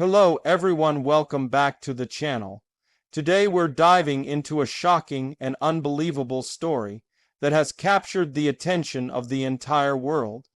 Hello everyone, welcome back to the channel. Today we're diving into a shocking and unbelievable story that has captured the attention of the entire world.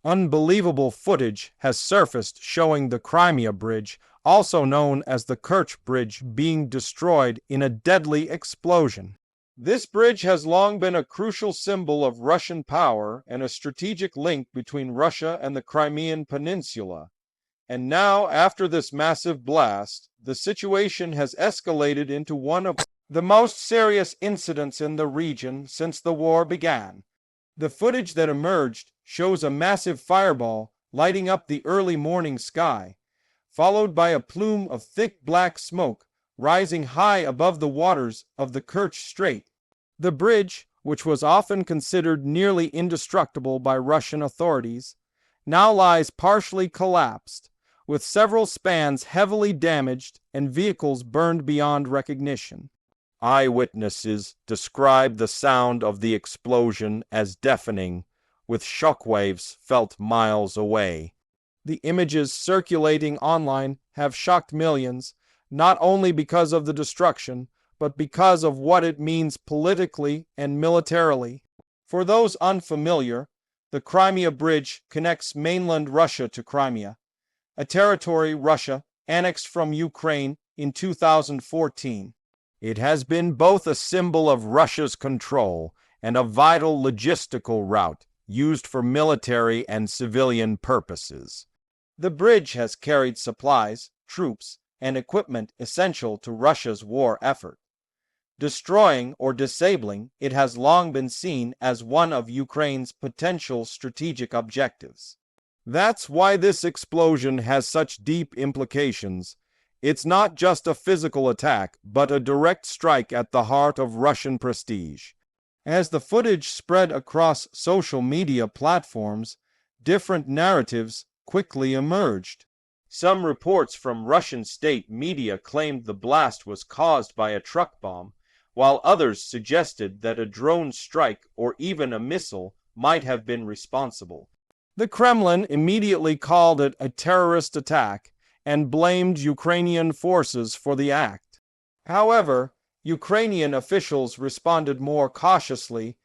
Unbelievable footage has surfaced showing the Crimea Bridge, also known as the Kerch Bridge, being destroyed in a deadly explosion. This bridge has long been a crucial symbol of Russian power and a strategic link between Russia and the Crimean Peninsula. And now, after this massive blast, the situation has escalated into one of the most serious incidents in the region since the war began. The footage that emerged shows a massive fireball lighting up the early morning sky, followed by a plume of thick black smoke rising high above the waters of the Kerch Strait. The bridge, which was often considered nearly indestructible by Russian authorities, now lies partially collapsed, with several spans heavily damaged and vehicles burned beyond recognition. Eyewitnesses describe the sound of the explosion as deafening, with shockwaves felt miles away. The images circulating online have shocked millions, not only because of the destruction, but because of what it means politically and militarily. For those unfamiliar, the Crimea Bridge connects mainland Russia to Crimea, a territory Russia annexed from Ukraine in 2014. It has been both a symbol of Russia's control and a vital logistical route used for military and civilian purposes. The bridge has carried supplies, troops, and equipment essential to Russia's war effort. Destroying or disabling it has long been seen as one of Ukraine's potential strategic objectives. That's why this explosion has such deep implications. It's not just a physical attack, but a direct strike at the heart of Russian prestige. As the footage spread across social media platforms, different narratives quickly emerged. Some reports from Russian state media claimed the blast was caused by a truck bomb, while others suggested that a drone strike or even a missile might have been responsible. The Kremlin immediately called it a terrorist attack and blamed Ukrainian forces for the act. However, Ukrainian officials responded more cautiously,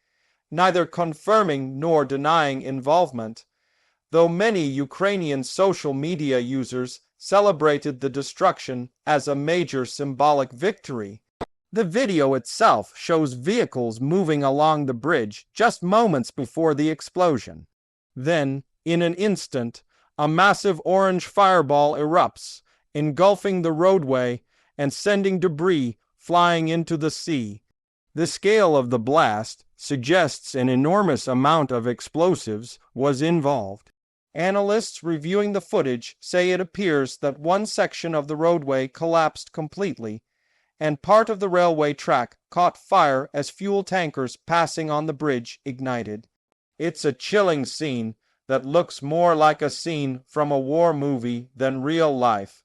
neither confirming nor denying involvement, though many Ukrainian social media users celebrated the destruction as a major symbolic victory. The video itself shows vehicles moving along the bridge just moments before the explosion. Then, in an instant, a massive orange fireball erupts, engulfing the roadway and sending debris flying into the sea. The scale of the blast suggests an enormous amount of explosives was involved. Analysts reviewing the footage say it appears that one section of the roadway collapsed completely, and part of the railway track caught fire as fuel tankers passing on the bridge ignited. It's a chilling scene that looks more like a scene from a war movie than real life,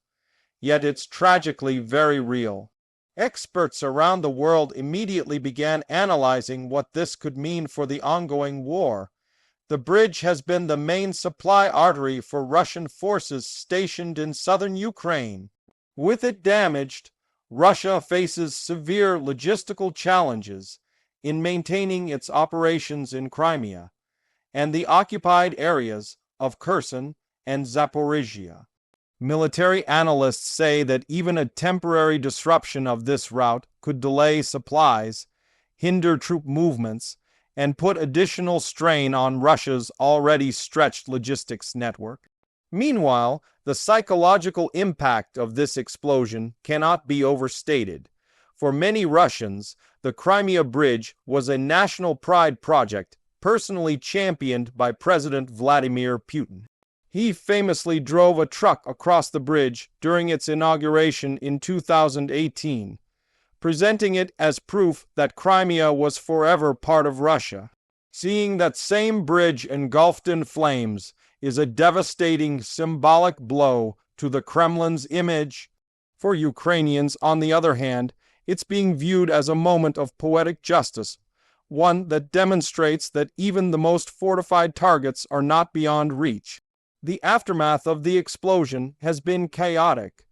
yet it's tragically very real. Experts around the world immediately began analyzing what this could mean for the ongoing war. The bridge has been the main supply artery for Russian forces stationed in southern Ukraine. With it damaged, Russia faces severe logistical challenges in maintaining its operations in Crimea and the occupied areas of Kherson and Zaporizhia. Military analysts say that even a temporary disruption of this route could delay supplies, hinder troop movements, and put additional strain on Russia's already stretched logistics network. Meanwhile, the psychological impact of this explosion cannot be overstated. For many Russians, the Crimea Bridge was a national pride project personally championed by President Vladimir Putin. He famously drove a truck across the bridge during its inauguration in 2018, presenting it as proof that Crimea was forever part of Russia. Seeing that same bridge engulfed in flames is a devastating symbolic blow to the Kremlin's image. For Ukrainians, on the other hand, it's being viewed as a moment of poetic justice, one that demonstrates that even the most fortified targets are not beyond reach. The aftermath of the explosion has been chaotic,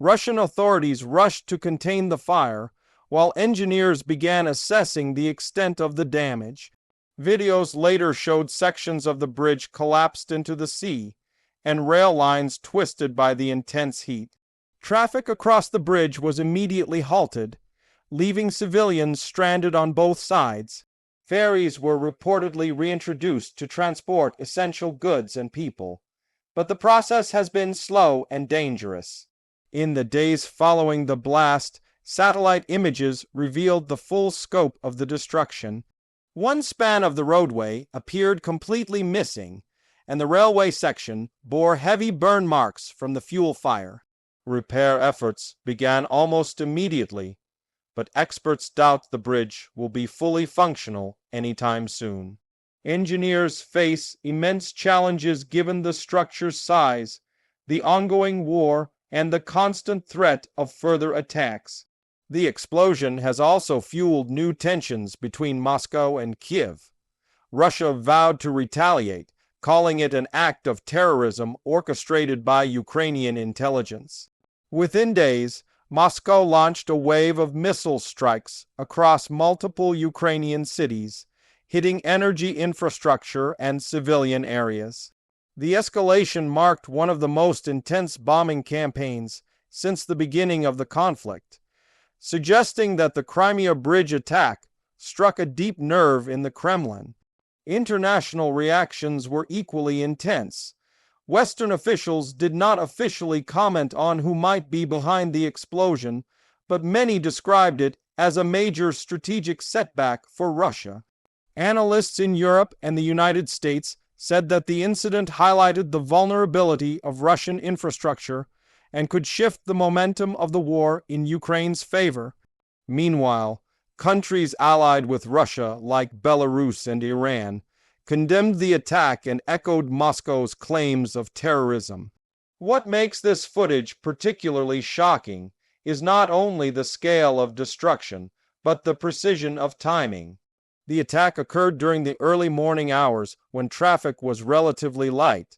Russian authorities rushed to contain the fire, while engineers began assessing the extent of the damage. Videos later showed sections of the bridge collapsed into the sea, and rail lines twisted by the intense heat. Traffic across the bridge was immediately halted, leaving civilians stranded on both sides. Ferries were reportedly reintroduced to transport essential goods and people, but the process has been slow and dangerous. In the days following the blast, satellite images revealed the full scope of the destruction. One span of the roadway appeared completely missing, and the railway section bore heavy burn marks from the fuel fire. Repair efforts began almost immediately, but experts doubt the bridge will be fully functional anytime soon. Engineers face immense challenges given the structure's size, the ongoing war, and the constant threat of further attacks. The explosion has also fueled new tensions between Moscow and Kiev. Russia vowed to retaliate, calling it an act of terrorism orchestrated by Ukrainian intelligence. Within days, Moscow launched a wave of missile strikes across multiple Ukrainian cities, hitting energy infrastructure and civilian areas. The escalation marked one of the most intense bombing campaigns since the beginning of the conflict, suggesting that the Crimea Bridge attack struck a deep nerve in the Kremlin. International reactions were equally intense. Western officials did not officially comment on who might be behind the explosion, but many described it as a major strategic setback for Russia. Analysts in Europe and the United States said that the incident highlighted the vulnerability of Russian infrastructure and could shift the momentum of the war in Ukraine's favor. Meanwhile, countries allied with Russia, like Belarus and Iran, condemned the attack and echoed Moscow's claims of terrorism. What makes this footage particularly shocking is not only the scale of destruction, but the precision of timing. The attack occurred during the early morning hours when traffic was relatively light,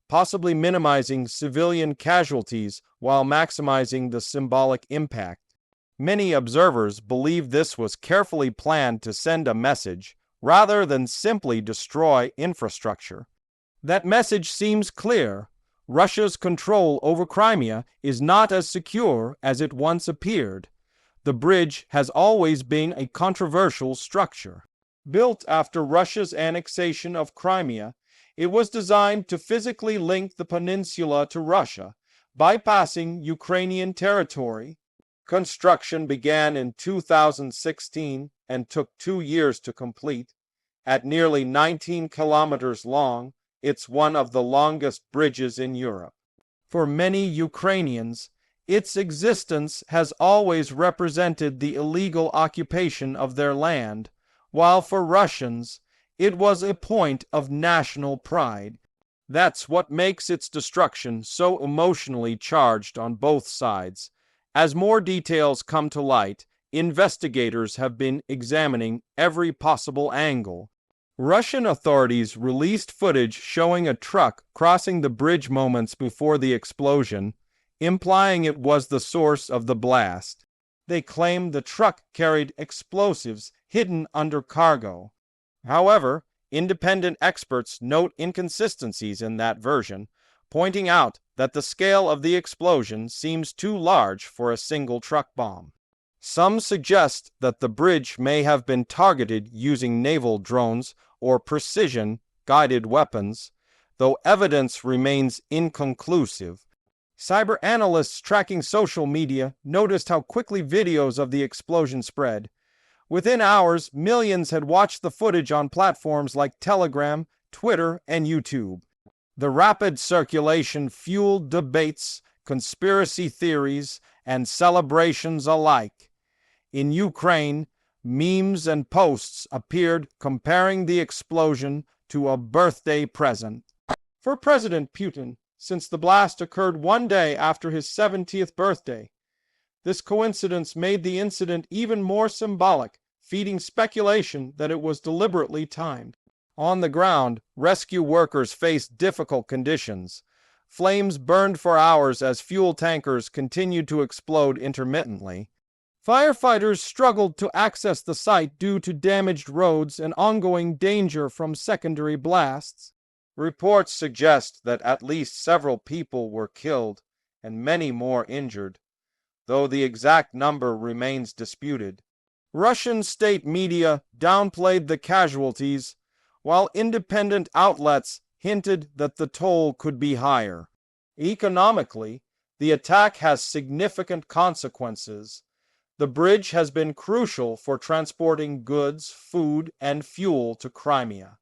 possibly minimizing civilian casualties while maximizing the symbolic impact. Many observers believe this was carefully planned to send a message, rather than simply destroy infrastructure. That message seems clear. Russia's control over Crimea is not as secure as it once appeared. The bridge has always been a controversial structure. Built after Russia's annexation of Crimea, it was designed to physically link the peninsula to Russia, bypassing Ukrainian territory. Construction began in 2016 and took 2 years to complete. At nearly 19 kilometers long, it's one of the longest bridges in Europe. For many Ukrainians, its existence has always represented the illegal occupation of their land, while for Russians, it was a point of national pride. That's what makes its destruction so emotionally charged on both sides. As more details come to light, investigators have been examining every possible angle. Russian authorities released footage showing a truck crossing the bridge moments before the explosion, implying it was the source of the blast. They claimed the truck carried explosives hidden under cargo. However, independent experts note inconsistencies in that version, pointing out that the scale of the explosion seems too large for a single truck bomb. Some suggest that the bridge may have been targeted using naval drones or precision-guided weapons, though evidence remains inconclusive. Cyber analysts tracking social media noticed how quickly videos of the explosion spread. Within hours, millions had watched the footage on platforms like Telegram, Twitter, and YouTube. The rapid circulation fueled debates, conspiracy theories, and celebrations alike. In Ukraine, memes and posts appeared comparing the explosion to a birthday present. For President Putin, since the blast occurred one day after his 70th birthday, this coincidence made the incident even more symbolic, feeding speculation that it was deliberately timed. On the ground, rescue workers faced difficult conditions. Flames burned for hours as fuel tankers continued to explode intermittently. Firefighters struggled to access the site due to damaged roads and ongoing danger from secondary blasts. Reports suggest that at least several people were killed and many more injured, though the exact number remains disputed. Russian state media downplayed the casualties, while independent outlets hinted that the toll could be higher. Economically, the attack has significant consequences. The bridge has been crucial for transporting goods, food, and fuel to Crimea.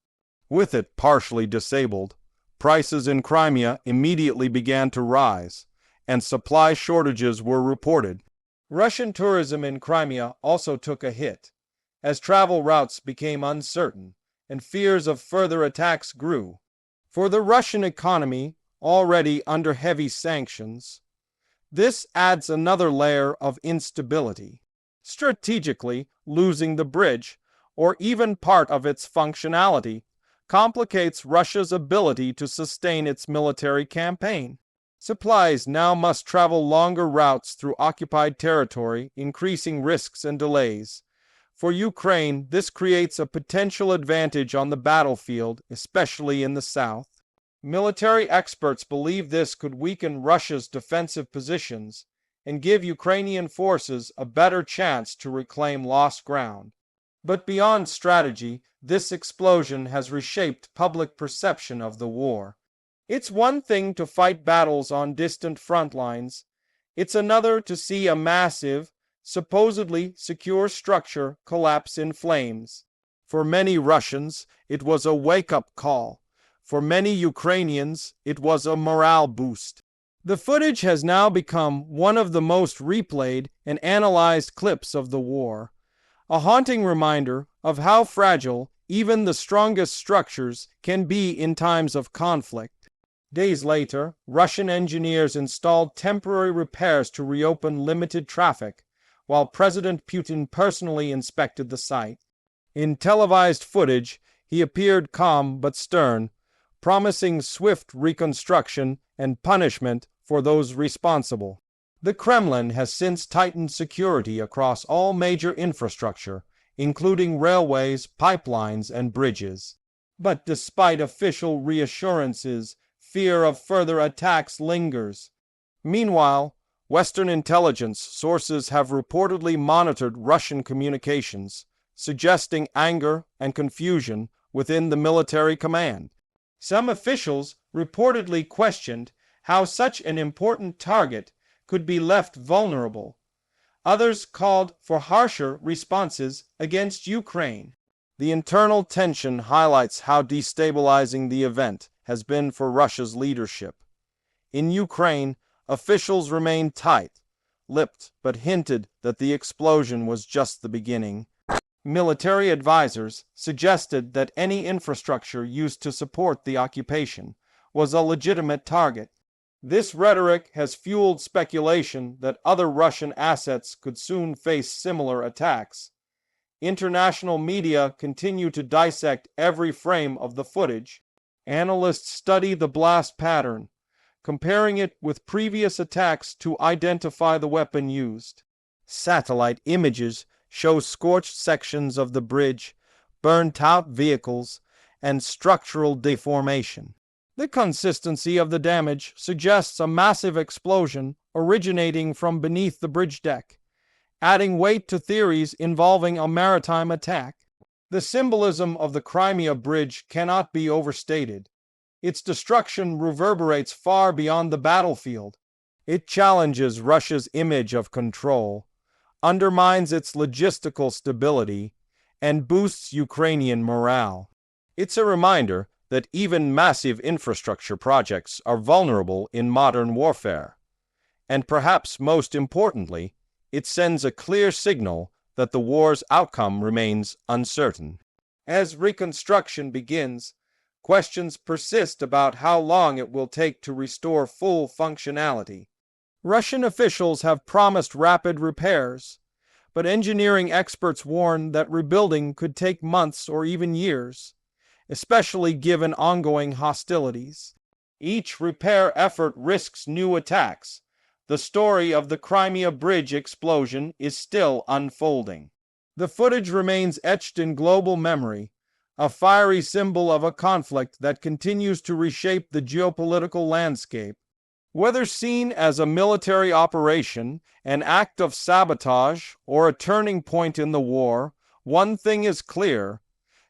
With it partially disabled, prices in Crimea immediately began to rise, and supply shortages were reported. Russian tourism in Crimea also took a hit, as travel routes became uncertain and fears of further attacks grew. For the Russian economy, already under heavy sanctions, this adds another layer of instability. Strategically, losing the bridge, or even part of its functionality, complicates Russia's ability to sustain its military campaign. Supplies now must travel longer routes through occupied territory, increasing risks and delays. For Ukraine, this creates a potential advantage on the battlefield, especially in the south. Military experts believe this could weaken Russia's defensive positions and give Ukrainian forces a better chance to reclaim lost ground. But beyond strategy, this explosion has reshaped public perception of the war. It's one thing to fight battles on distant front lines. It's another to see a massive, supposedly secure structure collapse in flames. For many Russians, it was a wake-up call. For many Ukrainians, it was a morale boost. The footage has now become one of the most replayed and analyzed clips of the war, a haunting reminder of how fragile even the strongest structures can be in times of conflict. Days later, Russian engineers installed temporary repairs to reopen limited traffic, while President Putin personally inspected the site. In televised footage, he appeared calm but stern, promising swift reconstruction and punishment for those responsible. The Kremlin has since tightened security across all major infrastructure, including railways, pipelines, and bridges. But despite official reassurances, fear of further attacks lingers. Meanwhile, Western intelligence sources have reportedly monitored Russian communications, suggesting anger and confusion within the military command. Some officials reportedly questioned how such an important target could be left vulnerable. Others called for harsher responses against Ukraine. The internal tension highlights how destabilizing the event has been for Russia's leadership. In Ukraine, officials remained tight-lipped but hinted that the explosion was just the beginning. Military advisors suggested that any infrastructure used to support the occupation was a legitimate target. This rhetoric has fueled speculation that other Russian assets could soon face similar attacks. International media continue to dissect every frame of the footage. Analysts study the blast pattern, comparing it with previous attacks to identify the weapon used. Satellite images show scorched sections of the bridge, burnt-out vehicles, and structural deformation. The consistency of the damage suggests a massive explosion originating from beneath the bridge deck, adding weight to theories involving a maritime attack. The symbolism of the Crimea Bridge cannot be overstated. Its destruction reverberates far beyond the battlefield. It challenges Russia's image of control, undermines its logistical stability, and boosts Ukrainian morale. It's a reminder that even massive infrastructure projects are vulnerable in modern warfare. And perhaps most importantly, it sends a clear signal that the war's outcome remains uncertain. As reconstruction begins, questions persist about how long it will take to restore full functionality. Russian officials have promised rapid repairs, but engineering experts warn that rebuilding could take months or even years, especially given ongoing hostilities. Each repair effort risks new attacks. The story of the Crimea Bridge explosion is still unfolding. The footage remains etched in global memory, a fiery symbol of a conflict that continues to reshape the geopolitical landscape. Whether seen as a military operation, an act of sabotage, or a turning point in the war, one thing is clear: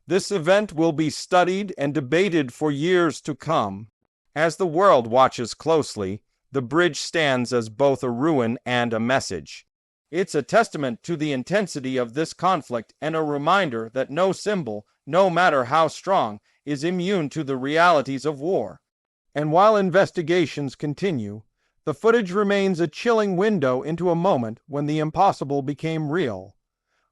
this event will be studied and debated for years to come. As the world watches closely, the bridge stands as both a ruin and a message. It's a testament to the intensity of this conflict and a reminder that no symbol, no matter how strong, is immune to the realities of war. And while investigations continue, the footage remains a chilling window into a moment when the impossible became real.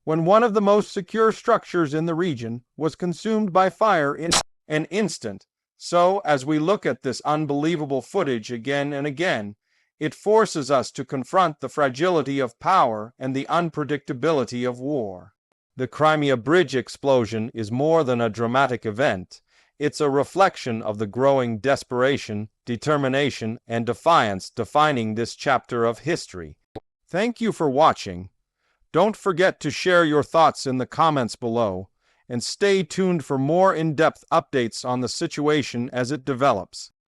When one of the most secure structures in the region was consumed by fire in an instant. So, as we look at this unbelievable footage again and again, it forces us to confront the fragility of power and the unpredictability of war. The Crimea Bridge explosion is more than a dramatic event. It's a reflection of the growing desperation, determination, and defiance defining this chapter of history. Thank you for watching. Don't forget to share your thoughts in the comments below, and stay tuned for more in-depth updates on the situation as it develops.